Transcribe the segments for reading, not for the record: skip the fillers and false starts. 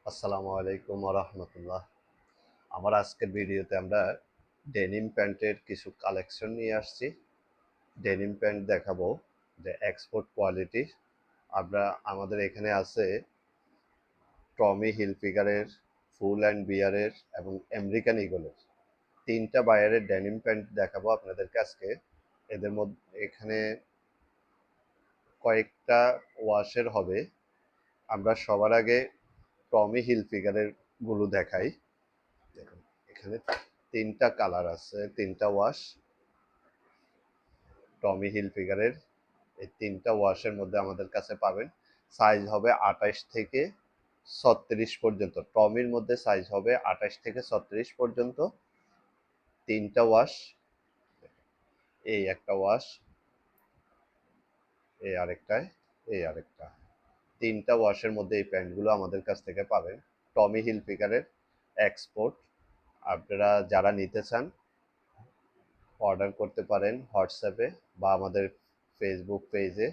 আসসালামু আলাইকুম ওয়া রাহমাতুল্লাহ। আমার আজকের ভিডিওতে আমরা ডেনিম প্যান্টের কিছু কালেকশন নিয়ে আসছি। ডেনিম প্যান্ট দেখাবো যে এক্সপোর্ট কোয়ালিটির। আমাদের এখানে আছে টমি হিলফিগারের, ফুল অ্যান্ড বিয়ারের এবং আমেরিকান ঈগলের ৩টা বায়ারের ডেনিম প্যান্ট দেখাবো আপনাদেরকে আজকে। এদের মধ্যে এখানে কয়েকটা ওয়াশের হবে। আমরা সবার আগে টমি হিলফিগারের গুলো দেখাই। দেখুন, এখানে ৩টা কালার আছে, ৩টা ওয়াশ টমি হিলফিগারের। এই ৩টা ওয়াশের মধ্যে আমাদের কাছে পাবেন। সাইজ হবে ২৮ থেকে ৩৬ পর্যন্ত। টমির মধ্যে সাইজ হবে ২৮ থেকে ৩৬ পর্যন্ত। ৩টা ওয়াশ, এই একটা ওয়াশ, এই আরেকটায়, এই আরেকটা। ৩টা ওয়াশের মধ্যে এই প্যান্টগুলো আমাদের কাছ থেকে পাবেন। টমি হিলফিগারের এক্সপোর্ট। আপনারা যারা নিতে চান অর্ডার করতে পারেন হোয়াটসঅ্যাপে বা আমাদের ফেসবুক পেজে।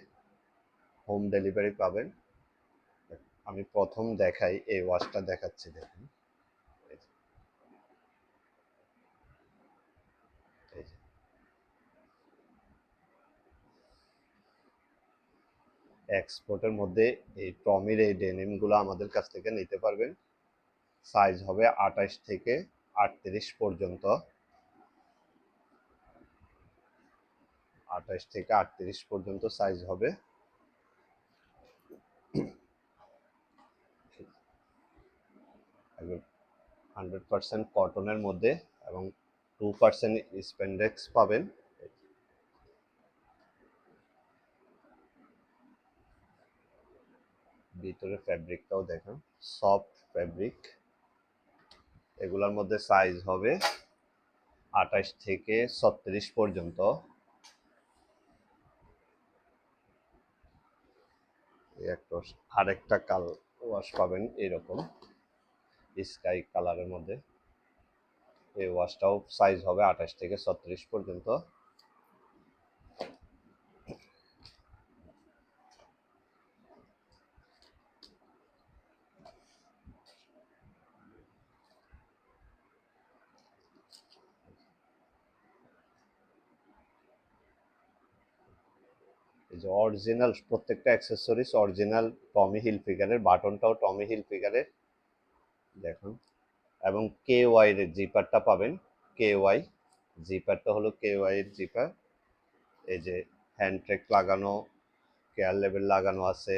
হোম ডেলিভারি পাবেন। আমি প্রথম দেখাই, এই ওয়াশটা দেখাচ্ছি, দেখুন। এই যে, এই যে এক্সপোর্টের মধ্যে এই টমির এই ডেনিমগুলো আমাদের কাছ থেকে নিতে পারবেন। সাইজ হবে ২৮ থেকে ৩৮ পর্যন্ত। ২৮ থেকে ৩৮ পর্যন্ত সাইজ হবে। একদম 100% কটনের মধ্যে এবং 2% স্প্যান্ডেক্স পাবেন। ভিতরে ফ্যাব্রিকটাও দেখুন, সফট ফ্যাব্রিক। এগুলোর মধ্যে সাইজ হবে ২৮ থেকে ৩৬ পর্যন্ত। একটা আরেকটা ওয়াশ পাবেন এরকম স্কাই কালারের মধ্যে। এই ওয়াশটাও সাইজ হবে ২৮ থেকে ৩৬ পর্যন্ত। এই যে অরিজিনাল প্রত্যেকটা অ্যাক্সেসরিজ অরিজিনাল টমি হিলফিগারের, বাটনটাও টমি হিলফিগারের দেখুন। এবং কে ওয়াই এর জিপারটা পাবেন। কে ওয়াই জিপারটা হলো কে ওয়াই এর জিপার। এই যে হ্যান্ড ট্রেক লাগানো, কেয়ার লেবেল লাগানো আছে।